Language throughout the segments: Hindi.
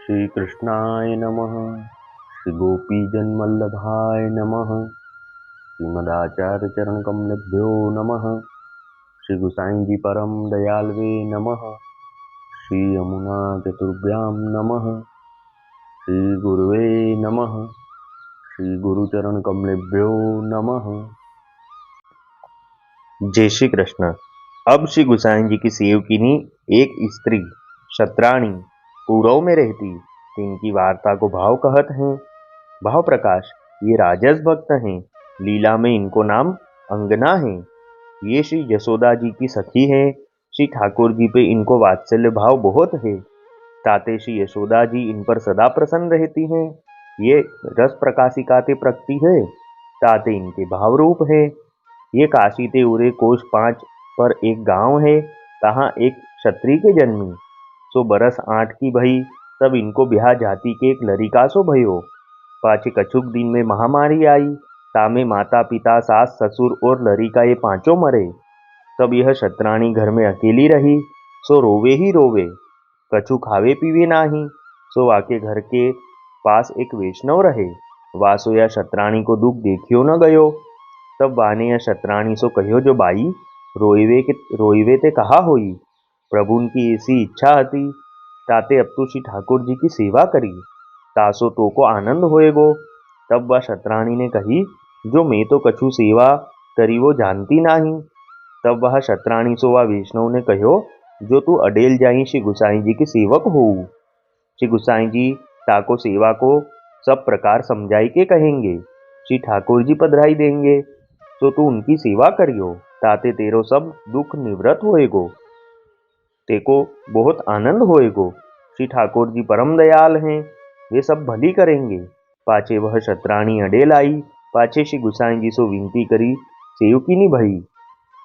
श्री कृष्णाय नमः। श्री गोपीजनवल्लभाय नमः। श्रीमदाचार्य चरण कमलेभ्यो नमः। श्री गुसाई जी परम दयालवे नमः। श्री यमुना चतुर्भ्यां नमः। श्री गुरुवे नमः। श्री गुरुचरण कमलेभ्यो नमः। जय श्री कृष्ण। अब श्री गुसाई जी की सेवकिनी एक स्त्री शत्राणी पूरव में रहती, तिनकी वार्ता को भाव कहत हैं। भाव प्रकाश, ये राजस भक्त हैं। लीला में इनको नाम अंगना है। ये श्री यशोदा जी की सखी है। श्री ठाकुर जी पे इनको वात्सल्य भाव बहुत है। ताते श्री यशोदा जी इन पर सदा प्रसन्न रहती हैं। ये रस प्रकाशिकाते प्रकटी है, ताते इनके भाव रूप है। ये काशी ते उरे कोष 5 पर एक गांव है, तहाँ एक क्षत्रिय के जन्मी। सो बरस 8 की भई, तब इनको ब्याह जाति के एक लड़िका सो भयो। पाछे कछुक दिन में महामारी आई, तामे माता पिता सास ससुर और लड़िका ये पांचों मरे। तब यह शतरानी घर में अकेली रही, सो रोवे ही रोवे। कछु खावे पीवे नाही। सो वाके घर के पास एक वैष्णव रहे। वासो या शतरानी को दुख देखियो न गयो। तब वाने या शतरानी सो कह्यो, जो बाई रोइवे ते कहा होई। प्रभुन की ऐसी इच्छा हती, ताते अब तू श्री ठाकुर जी की सेवा करी, तासो तो को आनंद होएगो। तब वह शतरानी ने कही, जो मैं तो कछु सेवा करी वो जानती नाही। तब वह शतरानी सो वह वैष्णव ने कह्यो, जो तू अडेल जाई श्री गुसाई जी की सेवक होऊ। श्री गुसाई जी ताको सेवा को सब प्रकार समझाई के कहेंगे। श्री ठाकुर जी पधराई देंगे, तो तू उनकी सेवा करियो, ताते तेरो सब दुख निवृत्त होएगो, तेको बहुत आनंद होएगो। श्री ठाकुर जी परम दयाल हैं, वे सब भली करेंगे। पाछे वह शतरानी अडेल आई। पाछे श्री गुसाई जी सो विनती करी, सेवकीनी भई।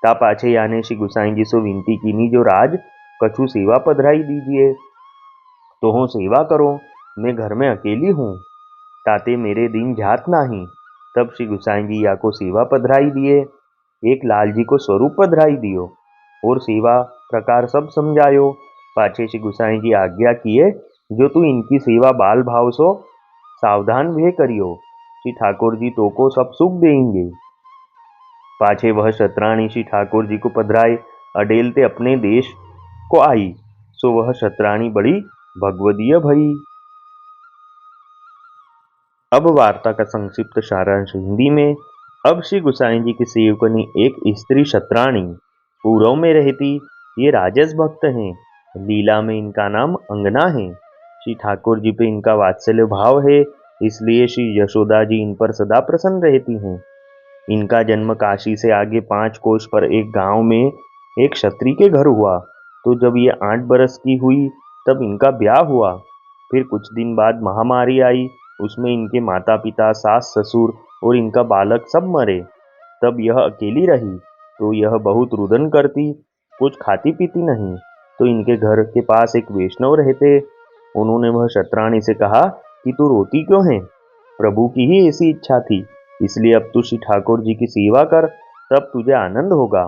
ता पाछे याने श्री गुसाई जी सो विनती कीनी, जो राज कछु सेवा पधराई दीजिए, तो हो सेवा करो, मैं घर में अकेली हूँ, ताते मेरे दिन जात नाही। तब श्री गुसाई जी या को सेवा पधराई दिए। एक लाल जी को स्वरूप पधराई दियो और सेवा प्रकार सब समझायो। पाछे श्री गुसाई जी आज्ञा किए, जो तू इनकी सेवा बाल भाव सो सावधान वे करियो, श्री ठाकुर जी तो को सब सुख देंगे। पाछे वह शतरानी श्री ठाकुर जी को पधराए अडेलते अपने देश को आई। सो वह शतरानी बड़ी भगवदीय भई। अब वार्ता का संक्षिप्त सारांश हिंदी में। अब श्री गुसाई जी की सेवकनी एक स्त्री शतरानी पूरव में रहती, ये राजस भक्त हैं। लीला में इनका नाम अंगना है। श्री ठाकुर जी पे इनका वात्सल्य भाव है, इसलिए श्री यशोदा जी इन पर सदा प्रसन्न रहती हैं। इनका जन्म काशी से आगे 5 कोस पर एक गांव में एक क्षत्रिय के घर हुआ। तो जब ये 8 बरस की हुई, तब इनका ब्याह हुआ। फिर कुछ दिन बाद महामारी आई, उसमें इनके माता पिता सास ससुर और इनका बालक सब मरे। तब यह अकेली रही, तो यह बहुत रुदन करती, कुछ खाती पीती नहीं। तो इनके घर के पास एक वैष्णव रहते। उन्होंने वह शतरानी से कहा कि तू रोती क्यों है, प्रभु की ही ऐसी इच्छा थी, इसलिए अब तू श्री ठाकुर जी की सेवा कर, तब तुझे आनंद होगा।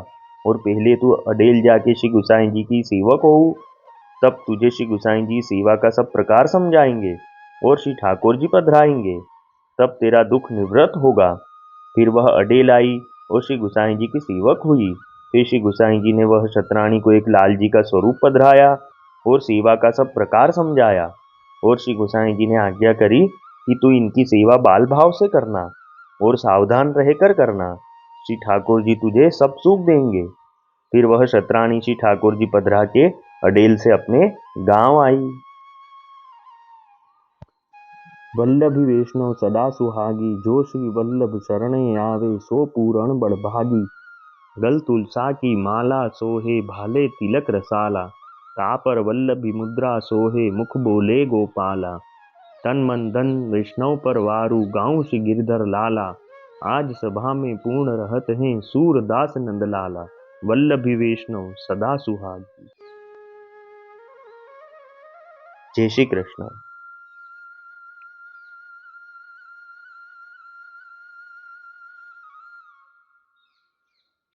और पहले तू अडेल जाके श्री गुसाई जी की सेवक हो, तब तुझे श्री गुसाई जी सेवा का सब प्रकार समझाएंगे और श्री ठाकुर जी पधराएंगे, तब तेरा दुख निवृत्त होगा। फिर वह अडेल आई और श्री गुसाई जी की सेवक हुई। फिर श्री गुसाई जी ने वह शतरानी को एक लाल जी का स्वरूप पधराया और सेवा का सब प्रकार समझाया। और श्री गुसाई जी ने आज्ञा करी कि तू इनकी सेवा बाल भाव से करना और सावधान रहकर करना, श्री ठाकुर जी तुझे सब सुख देंगे। फिर वह शतरानी श्री ठाकुर जी पधरा के अडेल से अपने गांव आई। वल्लभी वैष्णव सदा सुहागी, जो श्री वल्लभ शरणे आवे, सो पूरण बड़भागी। गल तुलसा की माला सोहे, भाले तिलक रसाला, तापर वल्लभी मुद्रा सोहे, मुख बोले गोपाला। तन मन धन वैष्णव पर वारू, गाँव श्री गिरधर लाला। आज सभा में पूर्ण रहत हैं, सूरदास नंदलाला। वल्लभी वैष्णव सदा सुहागी। जय श्री कृष्ण।